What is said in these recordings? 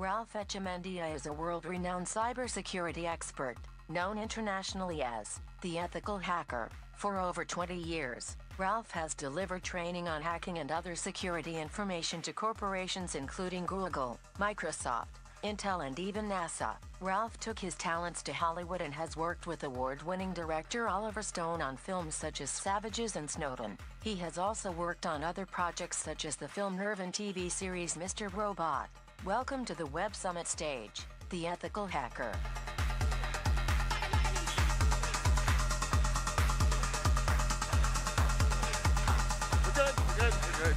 Ralph Echemendia is a world-renowned cybersecurity expert, known internationally as the ethical hacker. For over 20 years, Ralph has delivered training on hacking and other security information to corporations including Google, Microsoft, Intel and even NASA. Ralph took his talents to Hollywood and has worked with award-winning director Oliver Stone on films such as Savages and Snowden. He has also worked on other projects such as the film Nerve and TV series Mr. Robot. Welcome to the Web Summit stage, the ethical hacker. We're good.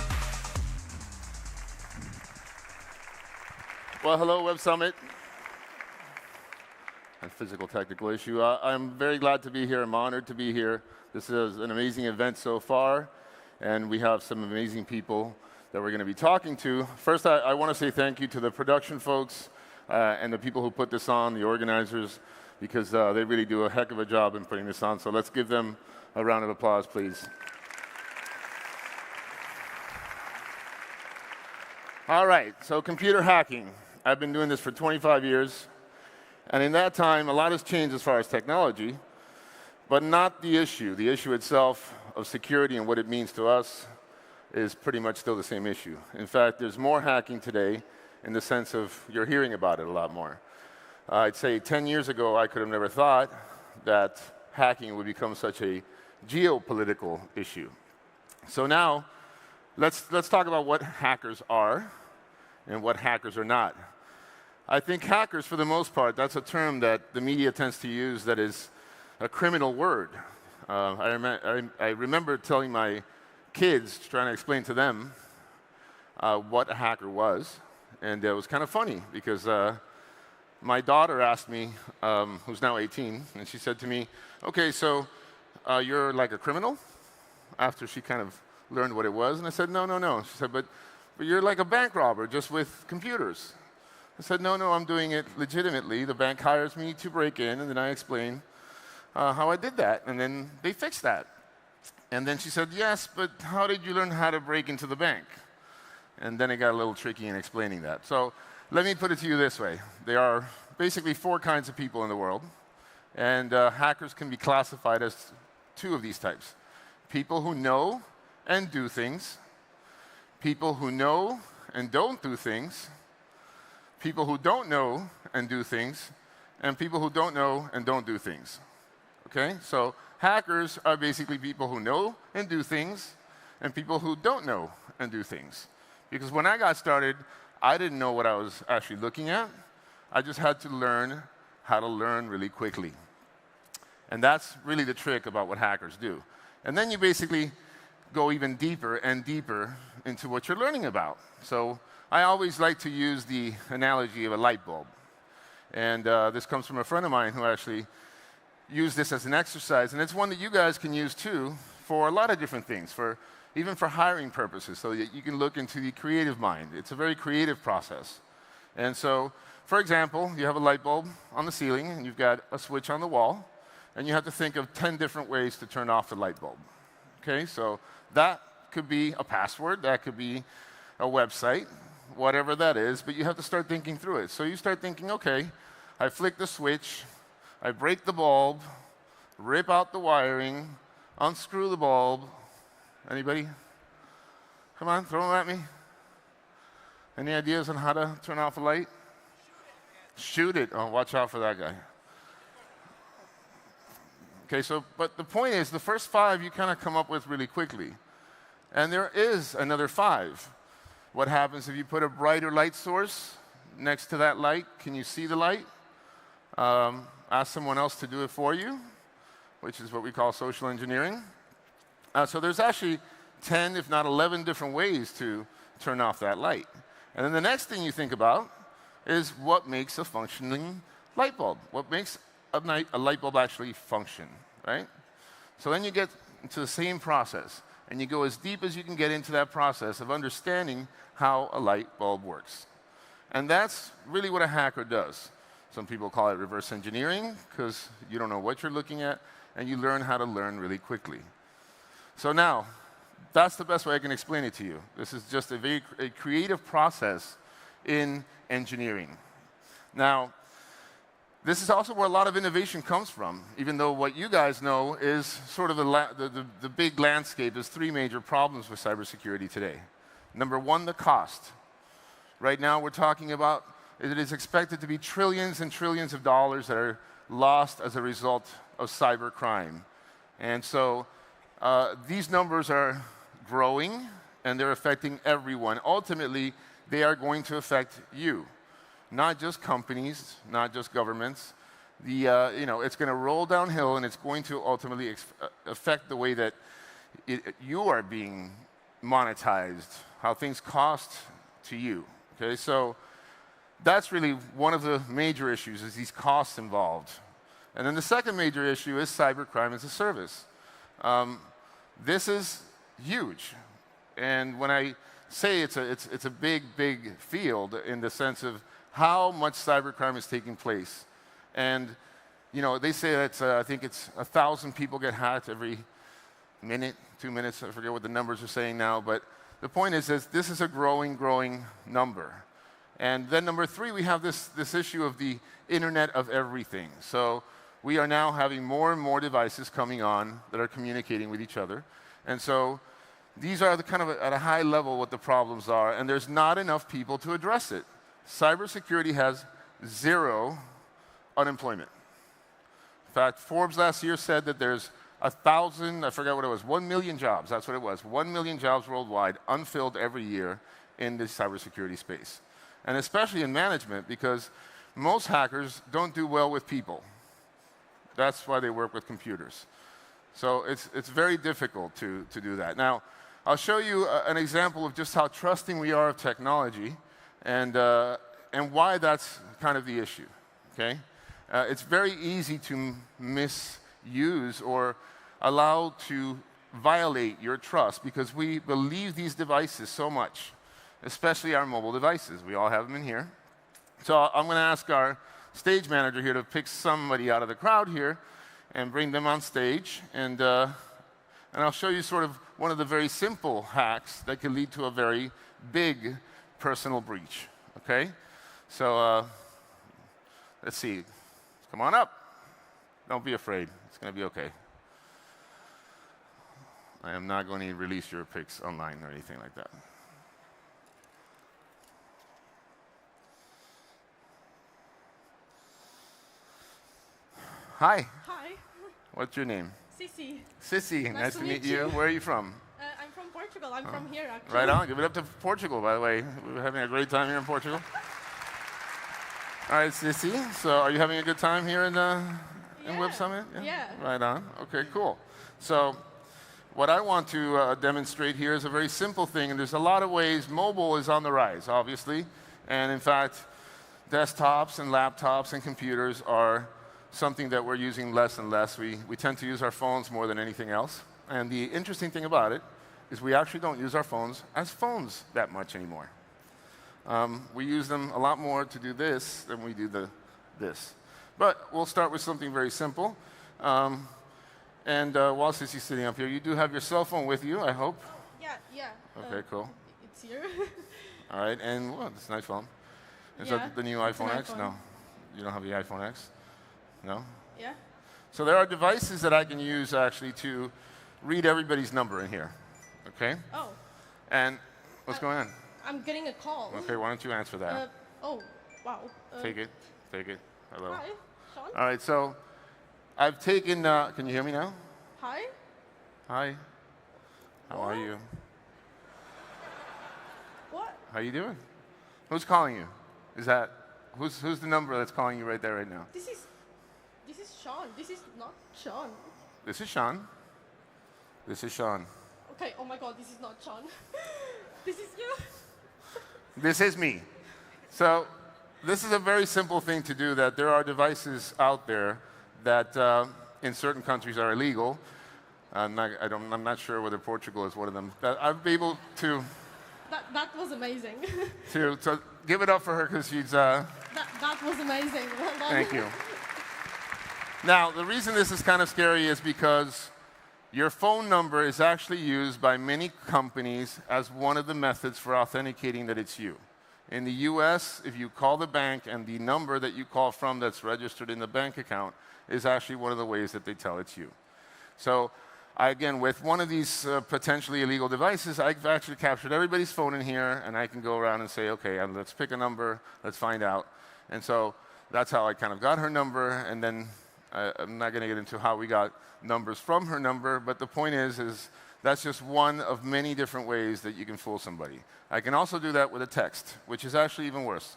Well, hello, Web Summit. A physical technical issue. I'm very glad to be here. I'm honored to be here. This is an amazing event so far, and we have some amazing people that we're going to be talking to. First, I want to say thank you to the production folks and the people who put this on, the organizers, because they really do a heck of a job in putting this on. So let's give them a round of applause, please. All right, so computer hacking. I've been doing this for 25 years. And in that time, a lot has changed as far as technology, but not the issue. The issue itself of security and what it means to us is pretty much still the same issue. In fact, there's more hacking today in the sense of you're hearing about it a lot more. I'd say 10 years ago, I could have never thought that hacking would become such a geopolitical issue. So now, let's talk about what hackers are and what hackers are not. I think hackers, for the most part, that's a term that the media tends to use that is a criminal word. I remember telling my kids, trying to explain to them what a hacker was, and it was kind of funny because my daughter asked me, who's now 18, and she said to me, okay, so you're like a criminal? After she kind of learned what it was, and I said, no. She said, but you're like a bank robber, just with computers. I said, no, I'm doing it legitimately. The bank hires me to break in, and then I explain how I did that, and then they fixed that. And then she said, yes, but how did you learn how to break into the bank? And then it got a little tricky in explaining that. So let me put it to you this way. There are basically 4 kinds of people in the world, and hackers can be classified as 2 of these types. People who know and do things, people who know and don't do things, people who don't know and do things, and people who don't know and don't do things. Okay? So hackers are basically people who know and do things, and people who don't know and do things. Because when I got started, I didn't know what I was actually looking at. I just had to learn how to learn really quickly. And that's really the trick about what hackers do. And then you basically go even deeper and deeper into what you're learning about. So I always like to use the analogy of a light bulb. And this comes from a friend of mine who actually used this as an exercise. And it's one that you guys can use, too, for a lot of different things, even for hiring purposes, so that you can look into the creative mind. It's a very creative process. And so, for example, you have a light bulb on the ceiling, and you've got a switch on the wall, and you have to think of 10 different ways to turn off the light bulb. Okay, so that could be a password, that could be a website, whatever that is, but you have to start thinking through it. So you start thinking, okay, I flick the switch, I break the bulb, rip out the wiring, unscrew the bulb. Anybody? Come on, throw them at me. Any ideas on how to turn off a light? Shoot it. Oh, watch out for that guy. Okay, so, but the point is, the first 5 you kind of come up with really quickly. And there is another 5. What happens if you put a brighter light source next to that light? Can you see the light? Ask someone else to do it for you, which is what we call social engineering. So there's actually 10, if not 11 different ways to turn off that light. And then the next thing you think about is what makes a functioning light bulb? What makes a light bulb actually function, right? So then you get into the same process, and you go as deep as you can get into that process of understanding how a light bulb works. And that's really what a hacker does. Some people call it reverse engineering, because you don't know what you're looking at, and you learn how to learn really quickly. So now, that's the best way I can explain it to you. This is just a very creative process in engineering. Now, this is also where a lot of innovation comes from, even though what you guys know is sort of the big landscape. There's three major problems with cybersecurity today. Number one, the cost. Right now, we're talking about it is expected to be trillions and trillions of dollars that are lost as a result of cybercrime. And so these numbers are growing, and they're affecting everyone. Ultimately, they are going to affect you, not just companies, not just governments. It's going to roll downhill, and it's going to ultimately affect the way that you are being monetized, how things cost to you. Okay, so that's really one of the major issues, is these costs involved. And then the second major issue is cybercrime as a service. This is huge. And when I say it's a big, big field in the sense of how much cybercrime is taking place. And they say that I think it's 1,000 people get hacked every minute, 2 minutes. I forget what the numbers are saying now. But the point is this is a growing number. And then number three, we have this issue of the Internet of Everything. So we are now having more and more devices coming on that are communicating with each other. And so these are the kind of at a high level what the problems are, and there's not enough people to address it. Cybersecurity has 0 unemployment. In fact, Forbes last year said that there's 1,000, I forgot what it was, 1 million jobs, that's what it was, 1 million jobs worldwide unfilled every year in the cybersecurity space. And especially in management, because most hackers don't do well with people. That's why they work with computers. So it's very difficult to do that. Now, I'll show you an example of just how trusting we are of technology and why that's kind of the issue, okay? It's very easy to misuse or allow to violate your trust because we believe these devices so much, especially our mobile devices. We all have them in here. So I'm going to ask our stage manager here to pick somebody out of the crowd here and bring them on stage. And I'll show you sort of one of the very simple hacks that can lead to a very big personal breach, okay? So let's see. Come on up. Don't be afraid. It's going to be okay. I am not going to release your pics online or anything like that. Hi. Hi. What's your name? Sissy. Sissy, nice to meet you. Where are you from? I'm from Portugal. I'm from here, actually. Right on. Give it up to Portugal, by the way. We're having a great time here in Portugal. All right, Sissy. So are you having a good time here in Web Summit? Yeah. Right on. Okay, cool. So what I want to demonstrate here is a very simple thing, and there's a lot of ways. Mobile is on the rise, obviously. And in fact, desktops and laptops and computers are something that we're using less and less. We tend to use our phones more than anything else. And the interesting thing about it is we actually don't use our phones as phones that much anymore. We use them a lot more to do this than we do this. But we'll start with something very simple. While Sissy's sitting up here, you do have your cell phone with you, I hope? Yeah. Okay, cool. It's here. All right, and well, it's a nice phone. Is Yeah, that the new it's an iPhone X? iPhone. No. You don't have the iPhone X? No? Yeah. So there are devices that I can use actually to read everybody's number in here, okay? Oh. And what's going on? I'm getting a call. Okay, why don't you answer that? Oh, wow. Take it. Hello. Hi, Sean. All right, so I've taken, can you hear me now? Hi. Hi. How are What? you? What? How you doing? Who's calling you? Is that, who's the number that's calling you right there right now? This is Sean. This is not Sean. This is Sean. This is Sean. Okay, oh my God, this is not Sean. This is you. This is me. So this is a very simple thing to do, that there are devices out there that in certain countries are illegal. I'm not sure whether Portugal is one of them. That I've been able to... That was amazing. So give it up for her because she's... That was amazing. Well done. Thank you. Now, the reason this is kind of scary is because your phone number is actually used by many companies as one of the methods for authenticating that it's you. In the US, if you call the bank and the number that you call from that's registered in the bank account is actually one of the ways that they tell it's you. So again, with one of these potentially illegal devices, I've actually captured everybody's phone in here, and I can go around and say, okay, let's pick a number, let's find out. And so that's how I kind of got her number, and then I'm not going to get into how we got numbers from her number, but the point is that's just one of many different ways that you can fool somebody. I can also do that with a text, which is actually even worse,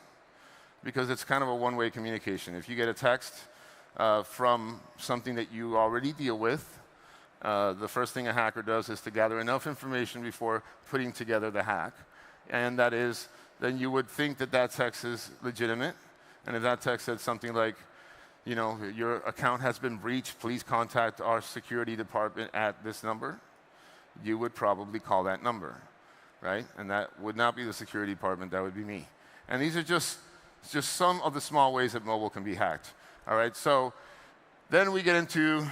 because it's kind of a one-way communication. If you get a text from something that you already deal with, the first thing a hacker does is to gather enough information before putting together the hack. And that is, then you would think that that text is legitimate. And if that text said something like, you know, your account has been breached, please contact our security department at this number, you would probably call that number, right? And that would not be the security department, that would be me. And these are just some of the small ways that mobile can be hacked, all right? So then we get into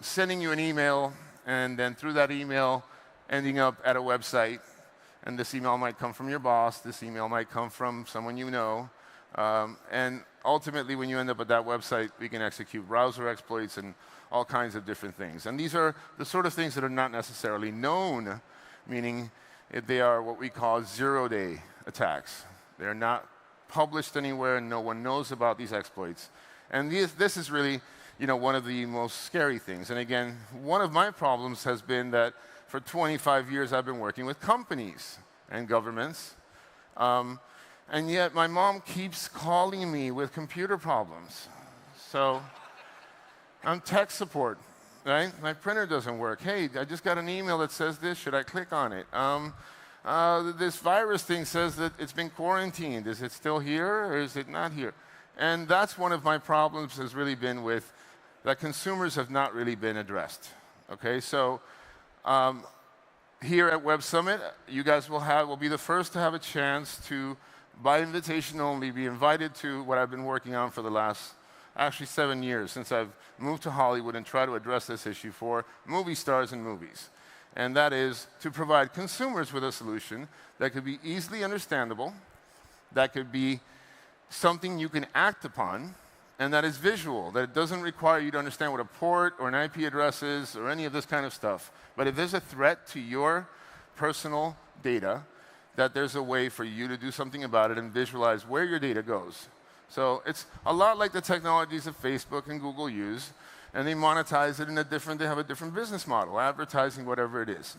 sending you an email, and then through that email, ending up at a website. And this email might come from your boss, this email might come from someone you know. And ultimately, when you end up at that website, we can execute browser exploits and all kinds of different things. And these are the sort of things that are not necessarily known, meaning they are what we call zero-day attacks. They're not published anywhere, and no one knows about these exploits. And this is really, you know, one of the most scary things. And again, one of my problems has been that for 25 years I've been working with companies and governments. And yet my mom keeps calling me with computer problems. So I'm tech support, right? My printer doesn't work. Hey, I just got an email that says this. Should I click on it? This virus thing says that it's been quarantined. Is it still here or is it not here? And that's one of my problems has really been with that consumers have not really been addressed. Okay, so here at Web Summit, you guys will be the first to have a chance to, by invitation only, be invited to what I've been working on for the last, actually 7 years, since I've moved to Hollywood and try to address this issue for movie stars and movies. And that is to provide consumers with a solution that could be easily understandable, that could be something you can act upon, and that is visual, that it doesn't require you to understand what a port or an IP address is or any of this kind of stuff. But if there's a threat to your personal data, that there's a way for you to do something about it and visualize where your data goes. So it's a lot like the technologies that Facebook and Google use, and they monetize it in they have a different business model, advertising, whatever it is.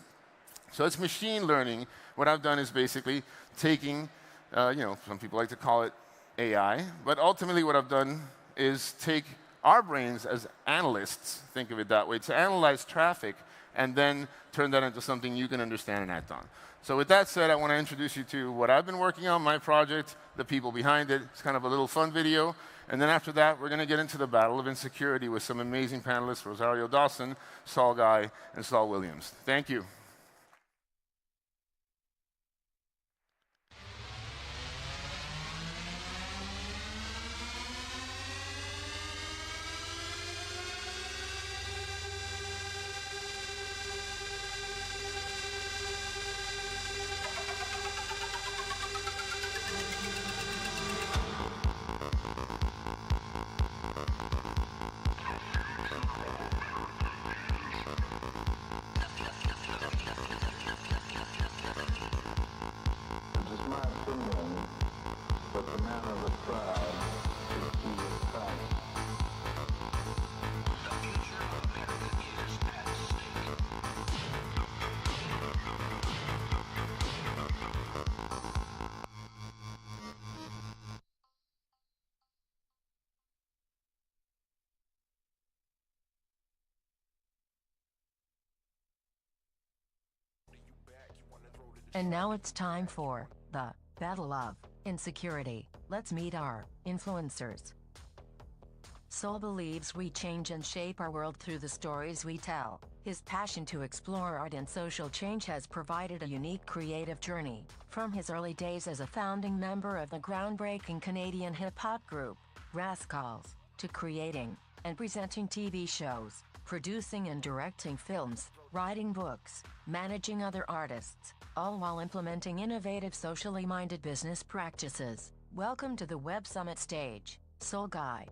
So it's machine learning. What I've done is basically taking, you know, some people like to call it AI, but ultimately what I've done is take our brains as analysts, think of it that way, to analyze traffic and then turn that into something you can understand and act on. So with that said, I want to introduce you to what I've been working on, my project, the people behind it. It's kind of a little fun video. And then after that, we're going to get into the battle of insecurity with some amazing panelists, Rosario, Dawson, Saul Guy, and Saul Williams. Thank you. And now it's time for the Battle of Insecurity. Let's meet our influencers. Saul believes we change and shape our world through the stories we tell. His passion to explore art and social change has provided a unique creative journey, from his early days as a founding member of the groundbreaking Canadian hip-hop group, Rascals, to creating and presenting TV shows, producing and directing films, writing books, managing other artists, all while implementing innovative socially minded business practices. Welcome to the Web Summit stage, Soul Guy.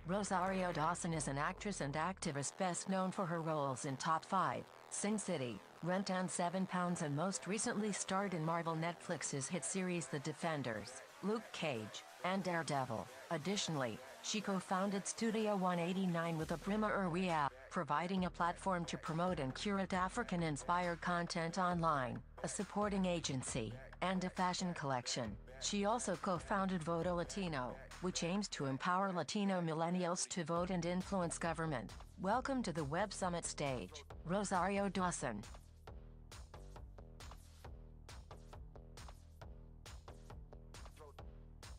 Rosario Dawson is an actress and activist best known for her roles in Top 5, Sin City, Rent and 7 Pounds, and most recently starred in Marvel Netflix's hit series The Defenders, Luke Cage, and Daredevil. Additionally, she co-founded Studio 189 with Aprima Urwia, providing a platform to promote and curate African-inspired content online, a supporting agency, and a fashion collection. She also co-founded Voto Latino, which aims to empower Latino millennials to vote and influence government. Welcome to the Web Summit stage, Rosario Dawson.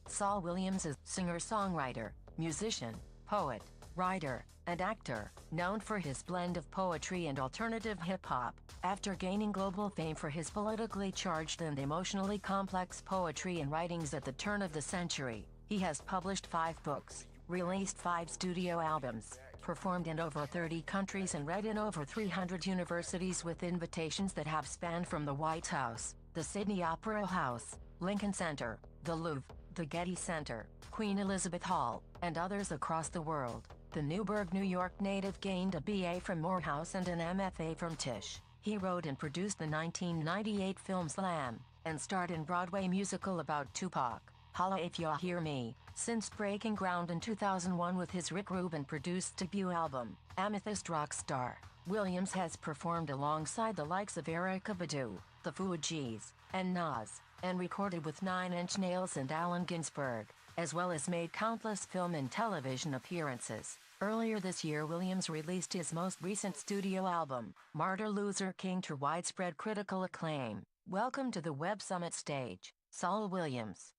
Saul Williams is a singer-songwriter, musician, poet, writer, and actor, known for his blend of poetry and alternative hip-hop. After gaining global fame for his politically charged and emotionally complex poetry and writings at the turn of the century, he has published 5 books, released 5 studio albums, performed in over 30 countries and read in over 300 universities with invitations that have spanned from the White House, the Sydney Opera House, Lincoln Center, the Louvre, the Getty Center, Queen Elizabeth Hall, and others across the world. The Newburgh, New York native gained a BA from Morehouse and an MFA from Tisch. He wrote and produced the 1998 film Slam, and starred in Broadway musical about Tupac, Holla If Ya Hear Me. Since breaking ground in 2001 with his Rick Rubin-produced debut album, Amethyst Rockstar, Williams has performed alongside the likes of Erykah Badu, the Fugees, and Nas, and recorded with 9 Inch Nails and Allen Ginsberg, as well as made countless film and television appearances. Earlier this year, Williams released his most recent studio album, Martyr Loser King, to widespread critical acclaim. Welcome to the Web Summit stage, Saul Williams.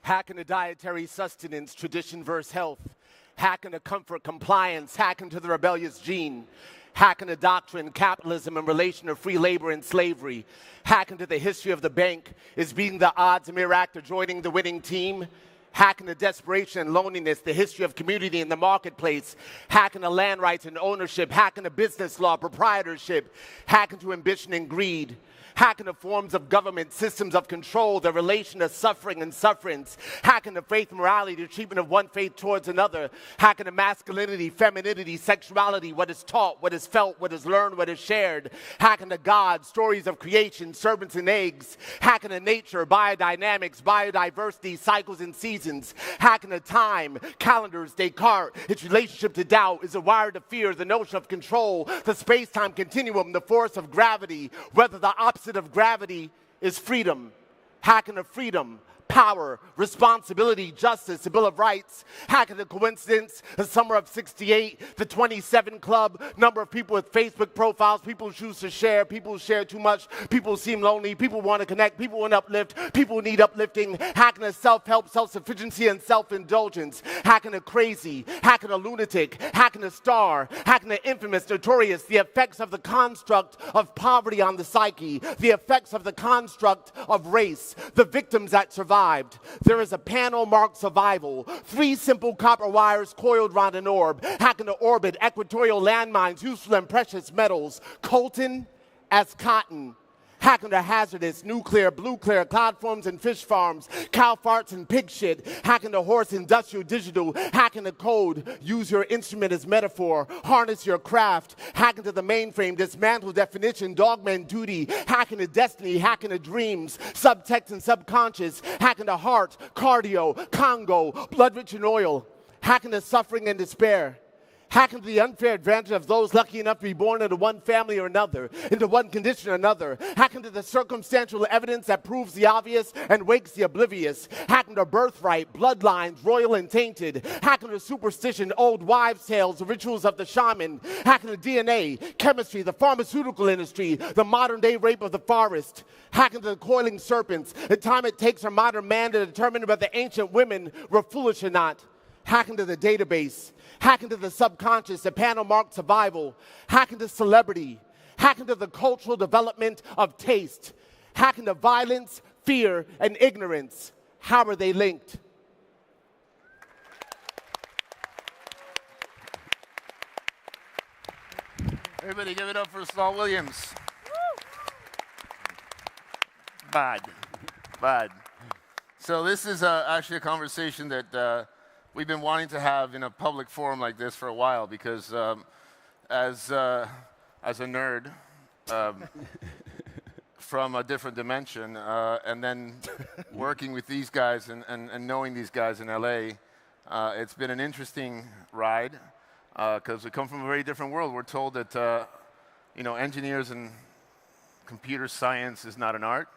Hacking the dietary sustenance, tradition versus health. Hacking the comfort compliance, hacking to the rebellious gene. Hacking the doctrine, capitalism in relation to free labor and slavery. Hacking to the history of the bank is beating the odds, a mere act of joining the winning team. Hacking the desperation and loneliness, the history of community in the marketplace. Hacking the land rights and ownership. Hacking the business law, proprietorship. Hacking to ambition and greed. Hacking the forms of government, systems of control, the relation to suffering and sufferance. Hacking the faith, morality, the treatment of one faith towards another. Hacking the masculinity, femininity, sexuality, what is taught, what is felt, what is learned, what is shared. Hacking the God, stories of creation, serpents and eggs. Hacking the nature, biodynamics, biodiversity, cycles and seasons. Hacking the time, calendars, Descartes, its relationship to doubt, is a wire to fear, the notion of control, the space-time continuum, the force of gravity, whether the opposite of gravity is freedom. Hacking of freedom, power, responsibility, justice, the Bill of Rights. Hacking the coincidence, the summer of '68, the 27 Club, number of people with Facebook profiles, people who choose to share, people who share too much, people who seem lonely, people want to connect, people want to uplift, people who need uplifting. Hacking the self-help, self-sufficiency, and self-indulgence. Hacking the crazy, hacking the lunatic, hacking the star, hacking the infamous, notorious, the effects of the construct of poverty on the psyche, the effects of the construct of race, the victims that survive. There is a panel marked survival. 3 simple copper wires coiled round an orb. Hacking the orbit, equatorial landmines, useful and precious metals. Colton as cotton. Hacking the hazardous, nuclear, blue clear, cloud forms and fish farms. Cow farts and pig shit. Hacking the horse, industrial, digital. Hacking the code. Use your instrument as metaphor. Harness your craft. Hacking to the mainframe, dismantle definition, dogman duty. Hacking the destiny, hacking the dreams. Subtext and subconscious. Hacking the heart, cardio, Congo, blood rich in oil. Hacking the suffering and despair. Hacking to the unfair advantage of those lucky enough to be born into one family or another, into one condition or another. Hacking to the circumstantial evidence that proves the obvious and wakes the oblivious. Hacking to birthright, bloodlines, royal and tainted. Hacking to superstition, old wives' tales, the rituals of the shaman. Hacking to DNA, chemistry, the pharmaceutical industry, the modern-day rape of the forest. Hacking to the coiling serpents, the time it takes for modern man to determine whether ancient women were foolish or not. hack into the database, hack into the subconscious, the panel marked survival, hack into celebrity, hack into the cultural development of taste, hack into violence, fear, and ignorance. How are they linked? Everybody give it up for Saul Williams. Bad. So this is actually a conversation that we've been wanting to have in a public forum like this for a while because as a nerd from a different dimension and then working with these guys and knowing these guys in LA, it's been an interesting ride because we come from a very different world. We're told that engineers and computer science is not an art,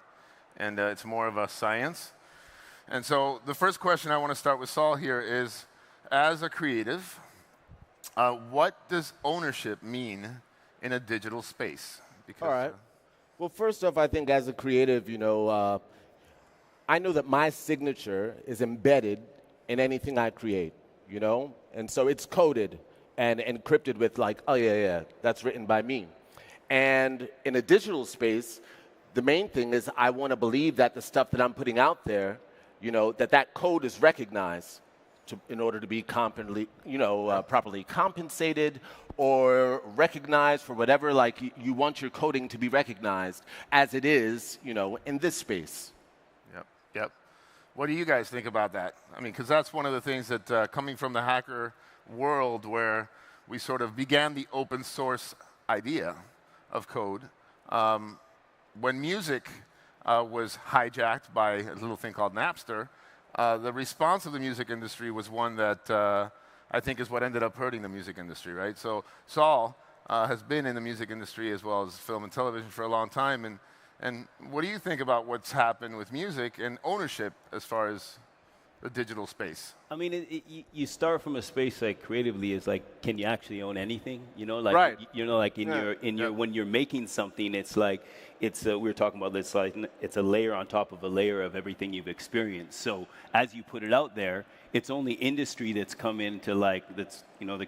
and it's more of a science. And so the first question I want to start with Saul here is, as a creative, what does ownership mean in a digital space? Because, all right. Well, first off, I think as a creative, I know that my signature is embedded in anything I create, And so it's coded and encrypted with like, oh, yeah, that's written by me. And in a digital space, the main thing is I want to believe that the stuff that I'm putting out there, that code is recognized in order to be properly compensated or recognized for whatever, like you want your coding to be recognized as it is, in this space. Yep. What do you guys think about that? I mean, because that's one of the things that coming from the hacker world where we sort of began the open source idea of code, when music was hijacked by a little thing called Napster, the response of the music industry was one that I think is what ended up hurting the music industry, right? So Saul has been in the music industry as well as film and television for a long time, and what do you think about what's happened with music and ownership as far as the digital space? I mean, you start from a space like creatively is like, can you actually own anything? Right. Like when you're making something, it's like we were talking about this, like it's a layer on top of a layer of everything you've experienced. So as you put it out there, it's only industry that's come into the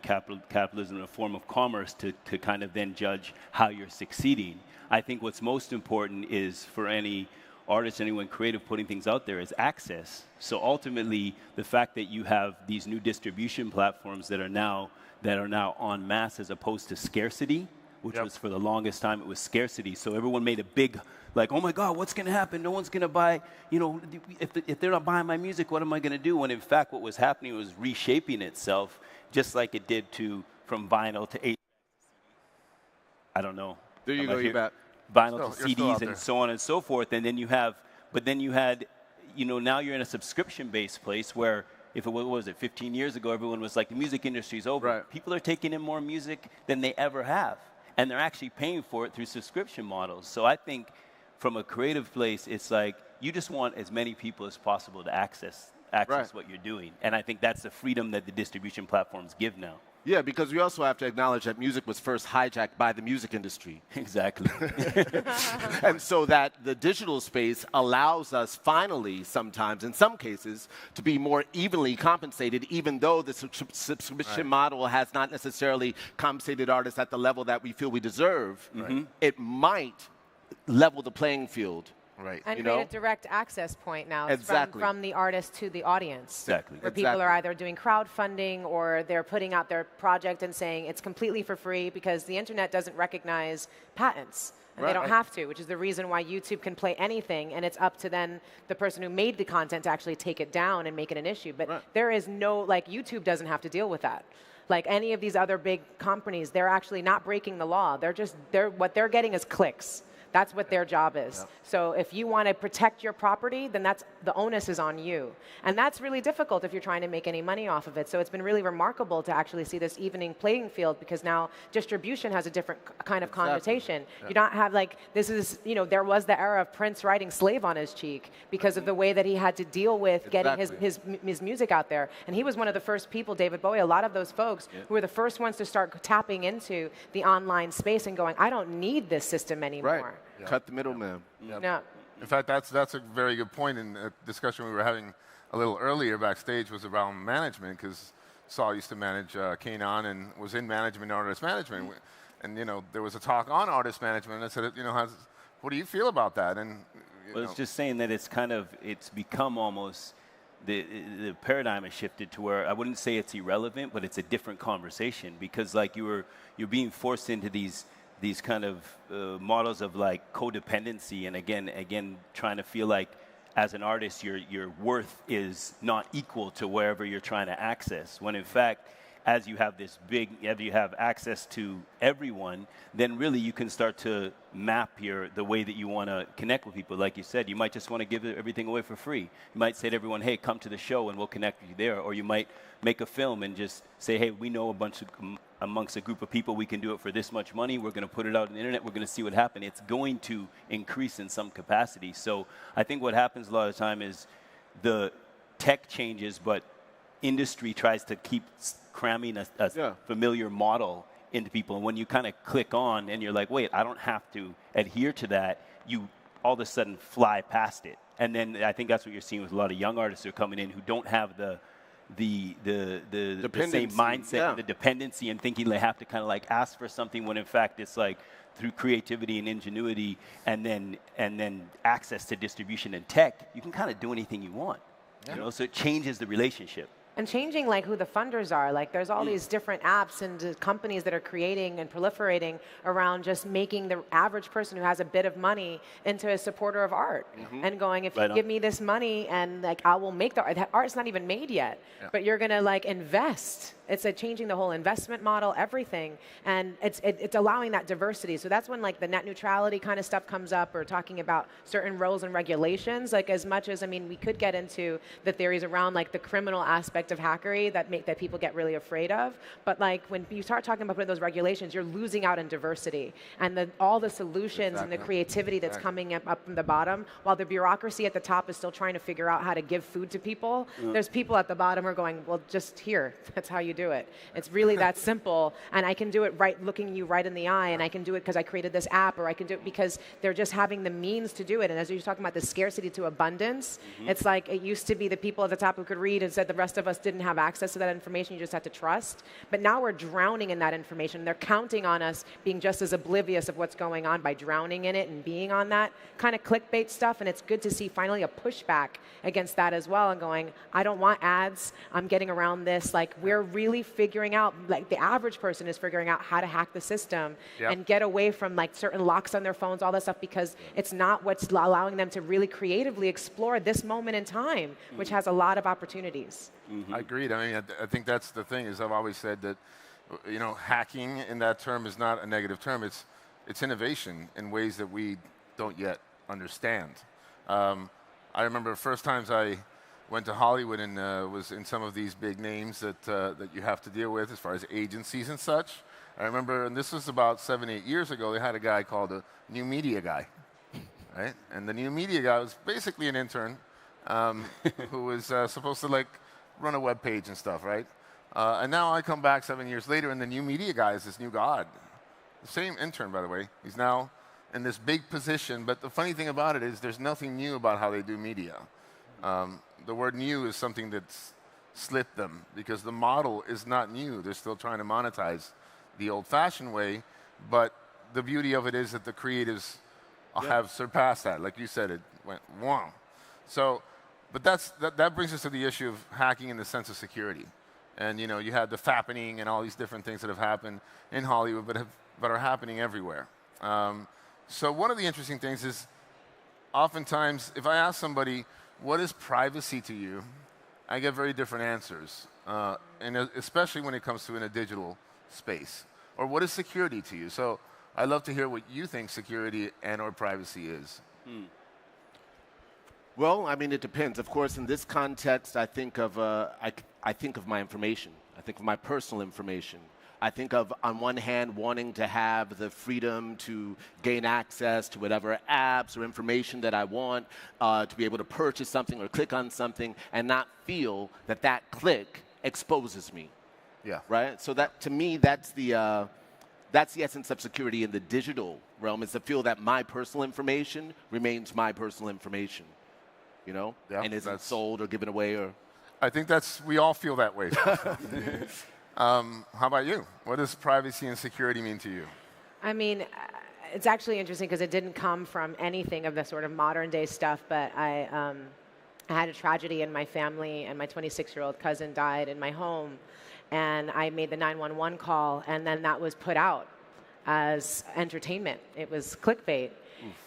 capitalism in a form of commerce to kind of then judge how you're succeeding. I think what's most important is for any artist, anyone creative putting things out there is access. So ultimately, the fact that you have these new distribution platforms that are now en masse as opposed to scarcity, which was for the longest time, it was scarcity. So everyone made a big, like, oh my God, what's going to happen? No one's going to buy, if they're not buying my music, what am I going to do? When in fact, what was happening was reshaping itself, just like it did from vinyl to I don't know. There you go, you bet. Vinyl to CDs and so on and so forth, and then you had, now you're in a subscription-based place where if it was 15 years ago, everyone was like, the music industry's over. Right. People are taking in more music than they ever have, and they're actually paying for it through subscription models. So I think from a creative place, it's like you just want as many people as possible to access what you're doing, and I think that's the freedom that the distribution platforms give now. Yeah, because we also have to acknowledge that music was first hijacked by the music industry. Exactly. And so that the digital space allows us finally, sometimes, in some cases, to be more evenly compensated, even though the subscription model has not necessarily compensated artists at the level that we feel we deserve. Mm-hmm. It might level the playing field. Right. And create a direct access point now from the artist to the audience. Exactly. Where people are either doing crowdfunding or they're putting out their project and saying it's completely for free because the internet doesn't recognize patents. And they don't have to, which is the reason why YouTube can play anything, and it's up to then the person who made the content to actually take it down and make it an issue. But there is no, YouTube doesn't have to deal with that. Like any of these other big companies, they're actually not breaking the law. What they're getting is clicks. That's what their job is. Yep. So if you want to protect your property, then the onus is on you. And that's really difficult if you're trying to make any money off of it. So it's been really remarkable to actually see this evening playing field because now distribution has a different kind of connotation. Yep. You don't have there was the era of Prince writing Slave on his cheek because of the way that he had to deal with getting his music out there. And he was one of the first people, David Bowie, a lot of those folks who were the first ones to start tapping into the online space and going, I don't need this system anymore. Right. Yeah. Cut the middleman. Yep. No. In fact, that's a very good point. In a discussion we were having a little earlier backstage was around management, because Saul used to manage Kanon and was in management, artist management. And, you know, there was a talk on artist management, and I said, you know, what do you feel about that? And, well, it's just saying that it's become almost, the paradigm has shifted to where I wouldn't say it's irrelevant, but it's a different conversation, because like you're being forced into these kind of models of like codependency, and again trying to feel like as an artist your worth is not equal to wherever you're trying to access, when in fact, as you have you have access to everyone, then really you can start to map the way that you want to connect with people. Like you said, you might just want to give everything away for free. You might say to everyone, hey, come to the show and we'll connect with you there. Or you might make a film and just say, hey, we know amongst a group of people, we can do it for this much money. We're going to put it out on the internet. We're going to see what happens. It's going to increase in some capacity. So I think what happens a lot of the time is the tech changes, but industry tries to keep cramming a familiar model into people. And when you kind of click on and you're like, wait, I don't have to adhere to that, you all of a sudden fly past it. And then I think that's what you're seeing with a lot of young artists who are coming in who don't have the same mindset, the dependency, and thinking they have to kind of like ask for something, when in fact it's like through creativity and ingenuity and then access to distribution and tech, you can kind of do anything you want. You know, so it changes the relationship. And changing like who the funders are. Like there's all these different apps and companies that are creating and proliferating around just making the average person who has a bit of money into a supporter of art. And going, if you give me this money and like I will make the art. That art's not even made yet, but you're gonna like invest. It's changing the whole investment model, everything, and it's allowing that diversity. So that's when like the net neutrality kind of stuff comes up, or talking about certain rules and regulations. Like as much as, I mean, we could get into the theories around like the criminal aspect of hackery that people get really afraid of. But like when you start talking about those regulations, you're losing out in diversity and all the solutions and the creativity that's coming up from the bottom, while the bureaucracy at the top is still trying to figure out how to give food to people. There's people at the bottom who are going, well, just here, that's how you do it. It's really that simple, and I can do it right, looking you right in the eye, and I can do it because I created this app, or I can do it because they're just having the means to do it. And as you're talking about the scarcity to abundance, it's like it used to be the people at the top who could read and said the rest of us didn't have access to that information, you just had to trust. But now we're drowning in that information. They're counting on us being just as oblivious of what's going on by drowning in it and being on that kind of clickbait stuff. And it's good to see finally a pushback against that as well, and going, I don't want ads, I'm getting around this. Like we're really figuring out, like the average person is figuring out how to hack the system and get away from like certain locks on their phones, all that stuff, because it's not what's allowing them to really creatively explore this moment in time, which has a lot of opportunities. I agreed. I mean, I think that's the thing, is I've always said that, you know, hacking in that term is not a negative term. It's innovation in ways that we don't yet understand. I remember the first times I went to Hollywood and was in some of these big names that you have to deal with as far as agencies and such. I remember, and this was about 7, 8 years ago, they had a guy called a new media guy, right? And the new media guy was basically an intern who was supposed to like run a web page and stuff, right? And now I come back 7 years later, and the new media guy is this new god. The same intern, by the way. He's now in this big position, but the funny thing about it is there's nothing new about how they do media. The word new is something that's slipped them, because the model is not new. They're still trying to monetize the old-fashioned way, but the beauty of it is that the creatives have surpassed that. Like you said, it went wow. So, but that brings us to the issue of hacking in the sense of security. And you know, you had the fappening and all these different things that have happened in Hollywood, but are happening everywhere. So one of the interesting things is, oftentimes, if I ask somebody, what is privacy to you? I get very different answers, and especially when it comes to in a digital space. Or what is security to you? So I'd love to hear what you think security and or privacy is. Well, I mean, it depends. Of course, in this context, I think of my information. I think of my personal information. I think of, on one hand, wanting to have the freedom to gain access to whatever apps or information that I want, to be able to purchase something or click on something and not feel that that click exposes me. Yeah. Right? So that, to me, that's the That's the essence of security in the digital realm, is to feel that my personal information remains my personal information, you know, and isn't sold or given away or. I think we all feel that way. How about you? What does privacy and security mean to you? I mean, it's actually interesting because it didn't come from anything of the sort of modern day stuff, but I had a tragedy in my family, and my 26-year-old cousin died in my home. And I made the 911 call, and then that was put out as entertainment. It was clickbait.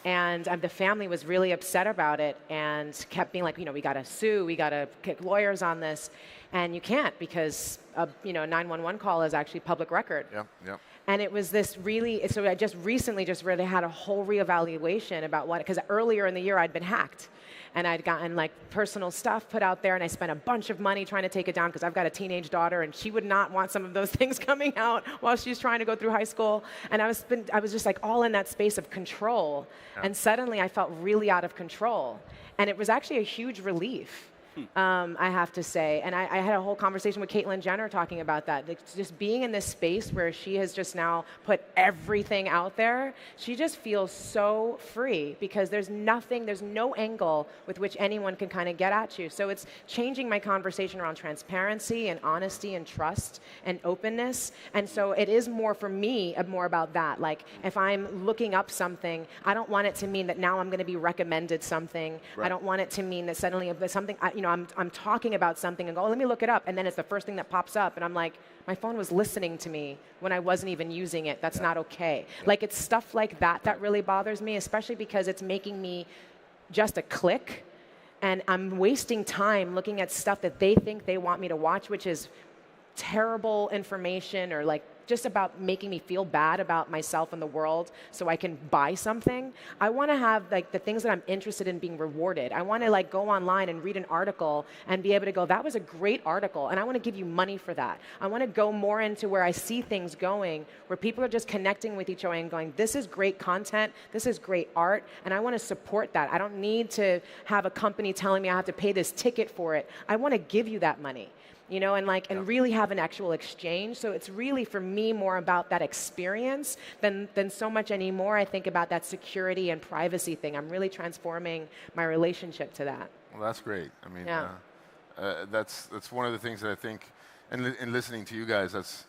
And the family was really upset about it and kept being like, you know, we got to sue, we got to kick lawyers on this. And you can't, because a 911 call is actually public record. Yep. And it was this really, so I just recently really had a whole reevaluation about because earlier in the year I'd been hacked. And I'd gotten like personal stuff put out there, and I spent a bunch of money trying to take it down because I've got a teenage daughter, and she would not want some of those things coming out while she's trying to go through high school. And I was just like all in that space of control. And suddenly I felt really out of control. And it was actually a huge relief. I have to say. And I had a whole conversation with Caitlyn Jenner talking about that. It's just being in this space where she has just now put everything out there, she just feels so free because there's no angle with which anyone can kind of get at you. So it's changing my conversation around transparency and honesty and trust and openness. And so it is more for me, more about that. Like if I'm looking up something, I don't want it to mean that now I'm going to be recommended something. Right. I don't want it to mean that suddenly if something, I'm talking about something and go, oh, let me look it up. And then it's the first thing that pops up. And I'm like, my phone was listening to me when I wasn't even using it. That's not okay. Like it's stuff like that that really bothers me, especially because it's making me just a click. And I'm wasting time looking at stuff that they think they want me to watch, which is terrible information or like just about making me feel bad about myself and the world so I can buy something. I want to have like the things that I'm interested in being rewarded. I want to like go online and read an article and be able to go, that was a great article, and I want to give you money for that. I want to go more into where I see things going, where people are just connecting with each other and going, this is great content, this is great art, and I want to support that. I don't need to have a company telling me I have to pay this ticket for it. I want to give you that money. And really have an actual exchange. So it's really, for me, more about that experience than so much anymore. I think about that security and privacy thing. I'm really transforming my relationship to that. Well, that's great. I mean, that's one of the things that I think, in listening to you guys, that's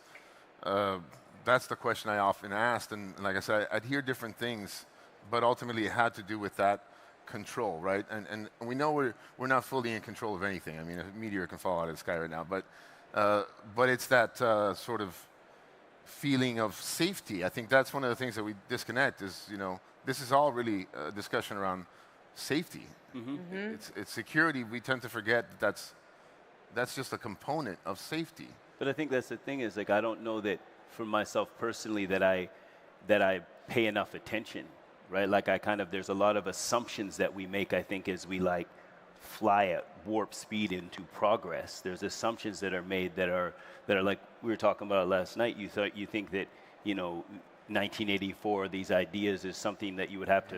the question I often asked. And like I said, I'd hear different things, but ultimately it had to do with that control, right? And we know we're not fully in control of anything. I mean, a meteor can fall out of the sky right now, but it's that sort of feeling of safety. I think that's one of the things that we disconnect is, this is all really a discussion around safety. It's security. We tend to forget that's just a component of safety. But I think that's the thing is, like, I don't know that for myself personally that I pay enough attention. Right, like there's a lot of assumptions that we make, I think, as we like fly at warp speed into progress. There's assumptions that are made that are like we were talking about last night. You think that 1984, these ideas is something that you would have to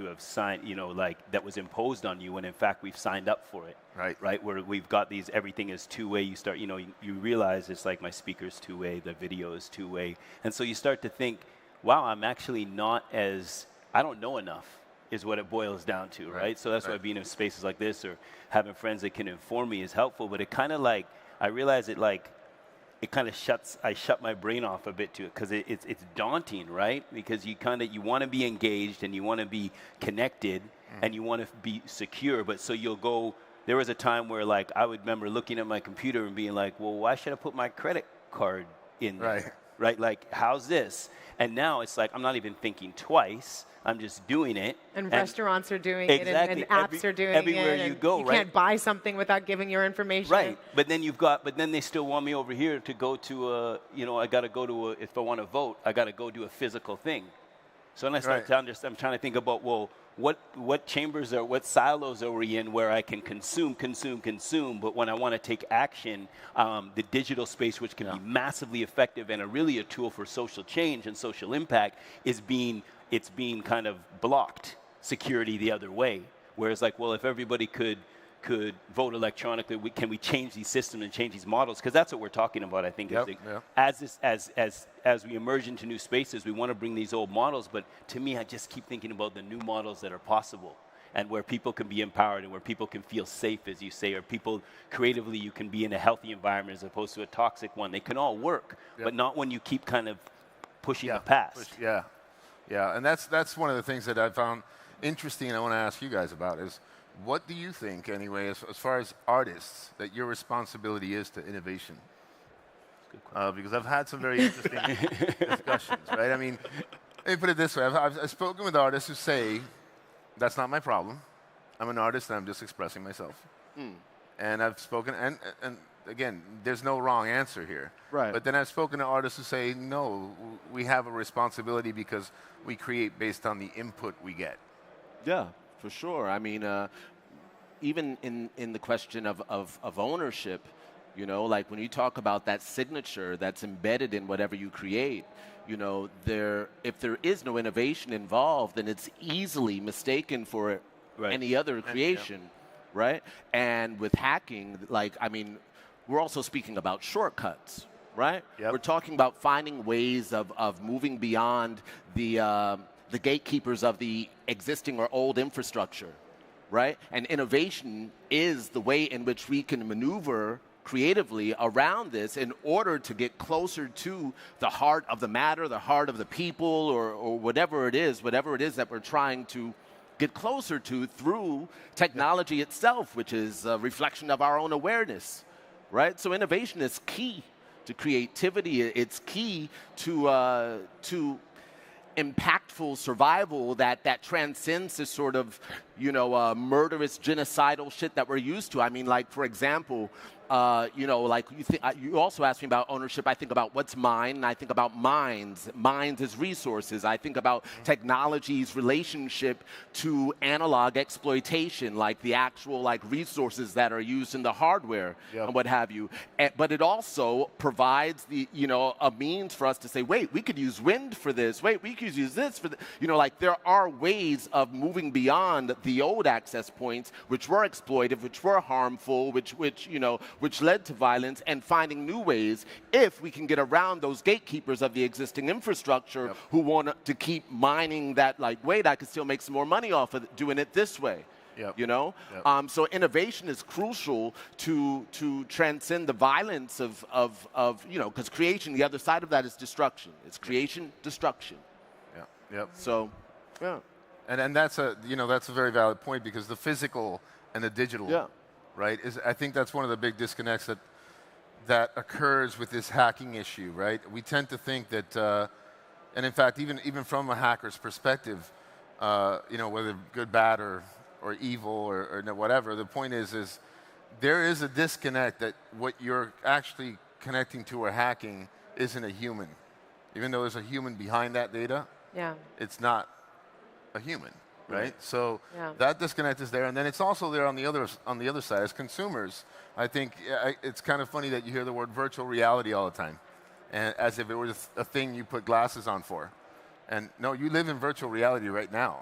have signed, like that was imposed on you, when in fact we've signed up for it. Right, where we've got these, everything is two-way. You start, you realize it's like my speaker's two-way, the video is two-way, and so you start to think, wow, I'm actually not as, I don't know enough, is what it boils down to, right? So that's why being in spaces like this or having friends that can inform me is helpful. But it kind of like, I realize it kind of I shut my brain off a bit to it, because it's daunting, right? Because you want to be engaged and you want to be connected and you want to be secure. But so you'll go, there was a time where like I would remember looking at my computer and being like, well, why should I put my credit card in there? Right? Like, how's this? And now it's like, I'm not even thinking twice. I'm just doing it. And restaurants are doing it, and apps are doing it. Everywhere you go, you can't buy something without giving your information. Right. But then they still want me over here to go to I got to go to if I want to vote, I got to go do a physical thing. So then I start I'm trying to think about, well, what chambers what silos are we in where I can consume, but when I want to take action, the digital space, which can be massively effective and really a tool for social change and social impact, it's being kind of blocked, security the other way. Whereas like, well, if everybody could could vote electronically. Can we change these systems and change these models? Because that's what we're talking about, I think. As we emerge into new spaces, we want to bring these old models. But to me, I just keep thinking about the new models that are possible, and where people can be empowered and where people can feel safe, as you say, or people creatively, you can be in a healthy environment as opposed to a toxic one. They can all work, but not when you keep kind of pushing the past. And that's one of the things that I found interesting and I want to ask you guys about is, what do you think, anyway, as far as artists, that your responsibility is to innovation? Because I've had some very interesting discussions, right? I mean, let me put it this way. I've spoken with artists who say, that's not my problem. I'm an artist and I'm just expressing myself. And I've spoken, and again, there's no wrong answer here. Right. But then I've spoken to artists who say, no, we have a responsibility because we create based on the input we get. Yeah, for sure. I mean, even in the question of ownership, you know, like when you talk about that signature that's embedded in whatever you create, you know, if there is no innovation involved, then it's easily mistaken for any other creation, right? And with hacking, like, I mean, we're also speaking about shortcuts, right? We're talking about finding ways of moving beyond the gatekeepers of the existing or old infrastructure, right? And innovation is the way in which we can maneuver creatively around this in order to get closer to the heart of the matter, the heart of the people, or whatever it is that we're trying to get closer to through technology itself, which is a reflection of our own awareness, right? So innovation is key to creativity. It's key to impactful survival that transcends this sort of, you know, murderous, genocidal shit that we're used to. I mean, like, for example, you know, like you also asked me about ownership. I think about what's mine, and I think about minds as resources. I think about technology's relationship to analog exploitation, like the actual like resources that are used in the hardware and what have you. But it also provides the, you know, a means for us to say, wait, we could use wind for this. Wait, we could use this for the, you know, like there are ways of moving beyond the old access points, which were exploitive, which were harmful, which you know, which led to violence, and finding new ways if we can get around those gatekeepers of the existing infrastructure who want to keep mining that, like, wait, I could still make some more money off of doing it this way. You know? So innovation is crucial to transcend the violence of you know, because creation, the other side of that is destruction. It's creation, destruction. So, And that's a, you know, that's a very valid point, because the physical and the digital, right, I think that's one of the big disconnects that occurs with this hacking issue, right? We tend to think that, and in fact, even from a hacker's perspective, you know, whether good, bad, or evil, or whatever, the point is there is a disconnect that what you're actually connecting to or hacking isn't a human. Even though there's a human behind that data, it's not a human. Right? So that disconnect is there, and then it's also there on the other side. As consumers, I think it's kind of funny that you hear the word virtual reality all the time, and as if it was a thing you put glasses on for. And no, you live in virtual reality right now.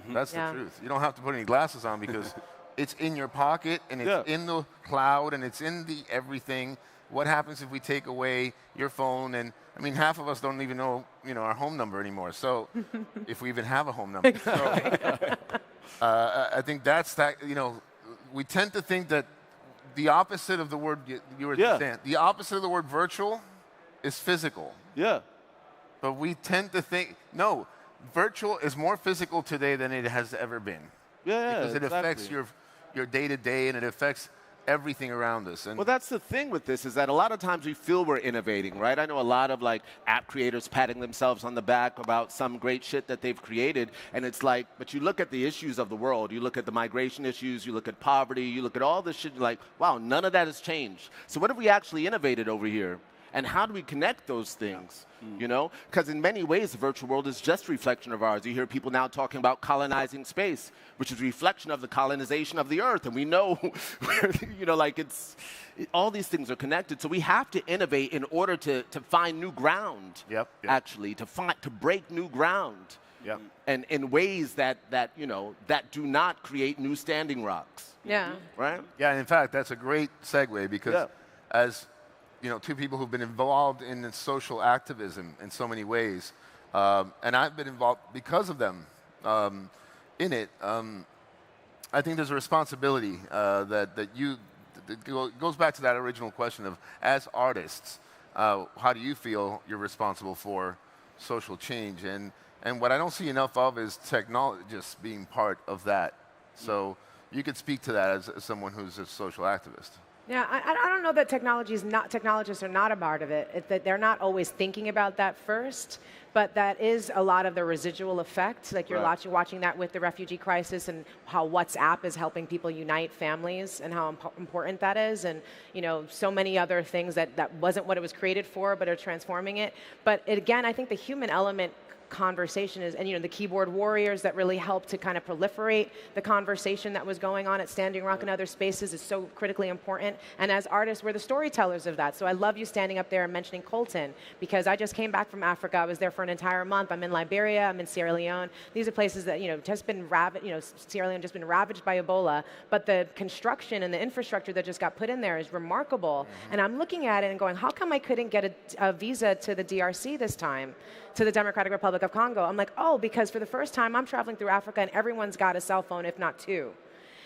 That's the truth. You don't have to put any glasses on because it's in your pocket, and it's in the cloud, and it's in the everything. What happens if we take away your phone? And I mean, half of us don't even know, you know, our home number anymore. So, if we even have a home number. So, I think that's that. You know, we tend to think that the opposite of the word you were saying, the opposite of the word virtual is physical. But we tend to think, no, virtual is more physical today than it has ever been. Because it affects your day-to-day, and it affects everything around us. And well, that's the thing with this, is that a lot of times we feel we're innovating, right? I know a lot of like app creators patting themselves on the back about some great shit that they've created, and it's like, but you look at the issues of the world, you look at the migration issues, you look at poverty, you look at all this shit, you're like, wow, none of that has changed. So what have we actually innovated over here? And how do we connect those things? You know, because in many ways the virtual world is just a reflection of ours. You hear people now talking about colonizing space, which is a reflection of the colonization of the earth, and we know, you know, like all these things are connected. So we have to innovate in order to find new ground. Actually, to break new ground. Yeah. And in ways that do not create new standing rocks. Yeah. Right? Yeah, in fact, that's a great segue because as two people who've been involved in social activism in so many ways, and I've been involved because of them in it, I think there's a responsibility that goes back to that original question of, as artists, how do you feel you're responsible for social change? And what I don't see enough of is technologists being part of that. So you could speak to that as someone who's a social activist. Yeah, I don't know that technologists are not a part of it. It's that they're not always thinking about that first, but that is a lot of the residual effect. Like you're watching that with the refugee crisis and how WhatsApp is helping people unite families and how important that is, and so many other things that wasn't what it was created for, but are transforming it. But again, I think the human element conversation is, and the keyboard warriors that really helped to kind of proliferate the conversation that was going on at Standing Rock and other spaces is so critically important. And as artists, we're the storytellers of that. So I love you standing up there and mentioning Colton, because I just came back from Africa. I was there for an entire month. I'm in Liberia. I'm in Sierra Leone. These are places that just been ravaged. Sierra Leone just been ravaged by Ebola. But the construction and the infrastructure that just got put in there is remarkable. And I'm looking at it and going, how come I couldn't get a visa to the DRC this time, to the Democratic Republic of Congo? I'm like, oh, because for the first time I'm traveling through Africa and everyone's got a cell phone, if not two.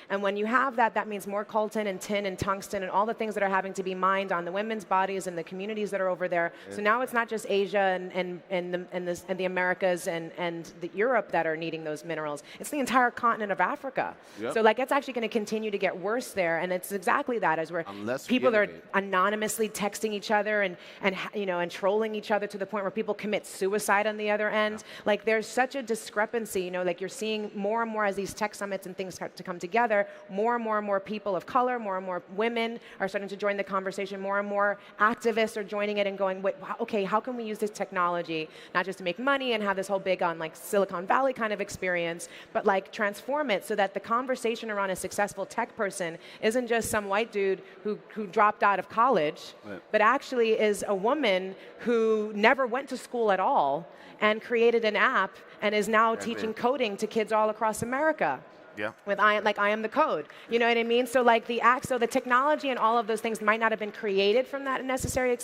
And when you have that, that means more coltan and tin and tungsten and all the things that are having to be mined on the women's bodies and the communities that are over there. So now it's not just Asia and the Americas and the Europe that are needing those minerals. It's the entire continent of Africa. So it's actually going to continue to get worse there. And it's exactly that, as where people are anonymously texting each other and trolling each other to the point where people commit suicide on the other end. Like there's such a discrepancy. Like you're seeing more and more as these tech summits and things start to come together. More and more people of color, more and more women are starting to join the conversation. More and more activists are joining it and going, wait, okay, how can we use this technology not just to make money and have this whole big on Silicon Valley kind of experience, but transform it so that the conversation around a successful tech person isn't just some white dude who dropped out of college, but actually is a woman who never went to school at all and created an app and is now teaching coding to kids all across America. Yeah. With I am the code. You know what I mean? So the technology and all of those things might not have been created from that necessary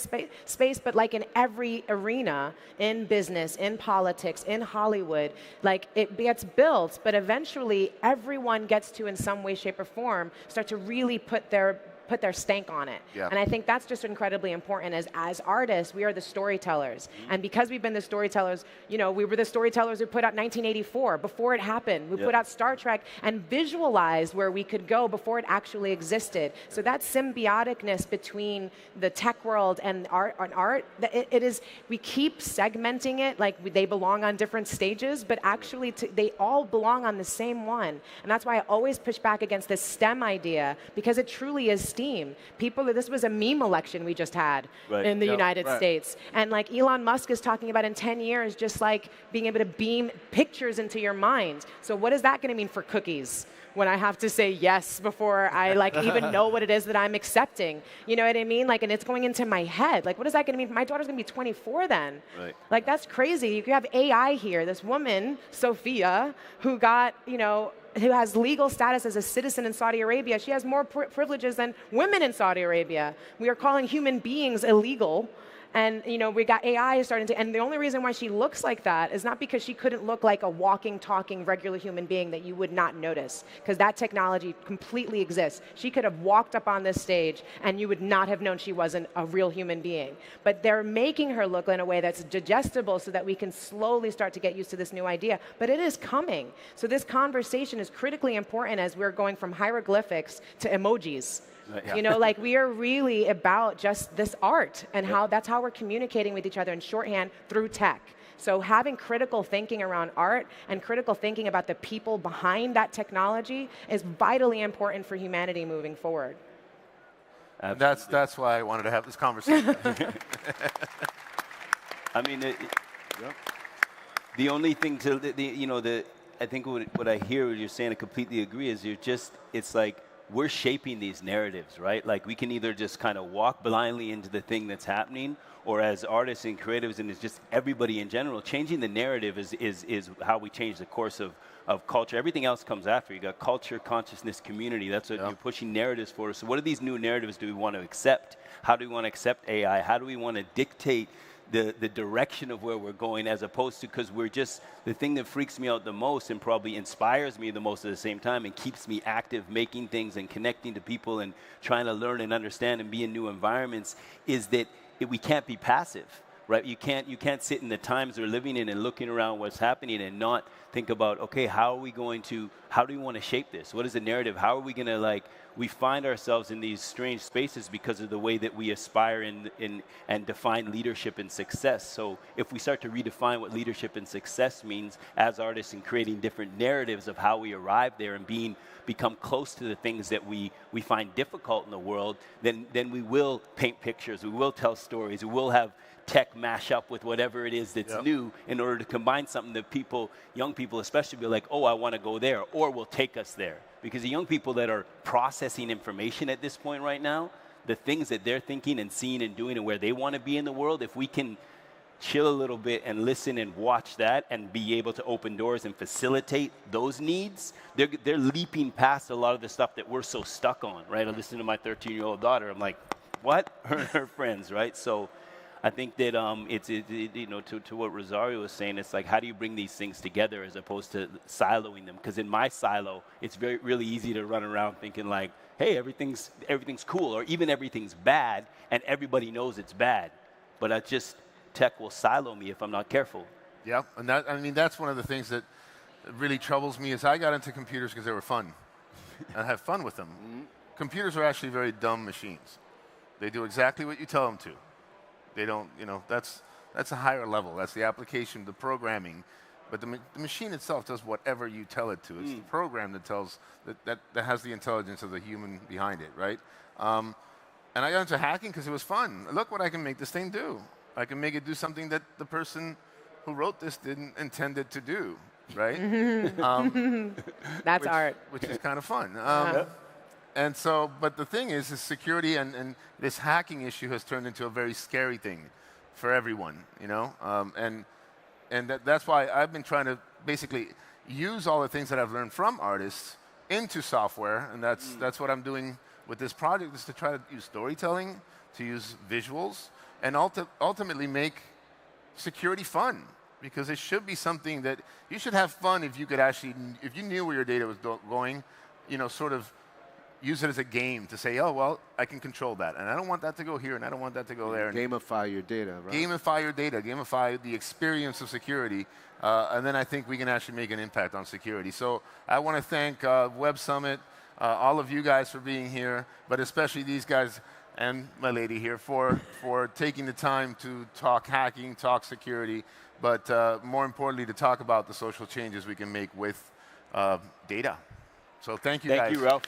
space, but in every arena, in business, in politics, in Hollywood, it gets built, but eventually everyone gets to, in some way, shape, or form, start to really put their stank on it. Yeah. And I think that's just incredibly important. As artists, we are the storytellers. And because we've been the storytellers, we were the storytellers who put out 1984 before it happened. We put out Star Trek and visualized where we could go before it actually existed. So that symbioticness between the tech world and art, it is, we keep segmenting it like they belong on different stages, but actually they all belong on the same one. And that's why I always push back against this STEM idea, because it truly is STEAM. This was a meme election we just had in the United States. And Elon Musk is talking about in 10 years, just being able to beam pictures into your mind. So what is that going to mean for cookies when I have to say yes before I even know what it is that I'm accepting? You know what I mean? And it's going into my head. What is that going to mean? My daughter's going to be 24 then. Right. That's crazy. You could have AI here. This woman, Sophia, who got, who has legal status as a citizen in Saudi Arabia. She has more privileges than women in Saudi Arabia. We are calling human beings illegal. And, we got AI starting to, and the only reason why she looks like that is not because she couldn't look like a walking, talking, regular human being that you would not notice, because that technology completely exists. She could have walked up on this stage and you would not have known she wasn't a real human being. But they're making her look in a way that's digestible so that we can slowly start to get used to this new idea. But it is coming. So this conversation is critically important as we're going from hieroglyphics to emojis. We are really about just this art and that's how we're communicating with each other in shorthand through tech. So having critical thinking around art and critical thinking about the people behind that technology is vitally important for humanity moving forward. That's why I wanted to have this conversation. I mean, the only thing I think what I hear what you're saying, I completely agree, is it's we're shaping these narratives, right? Like we can either just kind of walk blindly into the thing that's happening, or as artists and creatives, and it's just everybody in general, changing the narrative is how we change the course of culture. Everything else comes after. You got culture, consciousness, community. That's what you're pushing narratives for. So what are these new narratives do we want to accept? How do we want to accept AI? How do we want to dictate the direction of where we're going, as opposed to, because we're just, the thing that freaks me out the most and probably inspires me the most at the same time and keeps me active making things and connecting to people and trying to learn and understand and be in new environments, is that we can't be passive, right? You can't sit in the times we're living in and looking around what's happening and not think about, okay, how do we want to shape this? What is the narrative? How are we going to, we find ourselves in these strange spaces because of the way that we aspire and define leadership and success. So if we start to redefine what leadership and success means as artists and creating different narratives of how we arrive there and become close to the things that we find difficult in the world, then we will paint pictures, we will tell stories, we will have tech mash up with whatever it is that's new in order to combine something that young people especially, be like, oh, I want to go there, or will take us there. Because the young people that are processing information at this point right now, the things that they're thinking and seeing and doing and where they want to be in the world, if we can chill a little bit and listen and watch that and be able to open doors and facilitate those needs, they're leaping past a lot of the stuff that we're so stuck on, right? I listen to my 13-year-old daughter, I'm like, what? Her friends, right? So I think that to what Rosario was saying, it's like, how do you bring these things together as opposed to siloing them? Because in my silo, it's really easy to run around thinking like, hey, everything's cool, or even everything's bad, and everybody knows it's bad. But tech will silo me if I'm not careful. Yeah, and that's one of the things that really troubles me. Is I got into computers because they were fun, and I have fun with them. Computers are actually very dumb machines. They do exactly what you tell them to. They don't, that's a higher level. That's the application, the programming. But the machine itself does whatever you tell it to. It's the program that tells, that has the intelligence of the human behind it, right? And I got into hacking because it was fun. Look what I can make this thing do. I can make it do something that the person who wrote this didn't intend it to do, right? That's art. Which is kind of fun. And so, but the thing is security and this hacking issue has turned into a very scary thing for everyone, and that's why I've been trying to basically use all the things that I've learned from artists into software, and that's what I'm doing with this project, is to try to use storytelling, to use visuals, and ultimately make security fun, because it should be something that you should have fun if you could actually, if you knew where your data was going, sort of use it as a game to say, oh, well, I can control that. And I don't want that to go here, and I don't want that to go there. Gamify your data, right? Gamify your data, gamify the experience of security. And then I think we can actually make an impact on security. So I want to thank Web Summit, all of you guys for being here, but especially these guys and my lady here for taking the time to talk hacking, talk security, but more importantly, to talk about the social changes we can make with data. So thank you guys. Thank you, Ralph.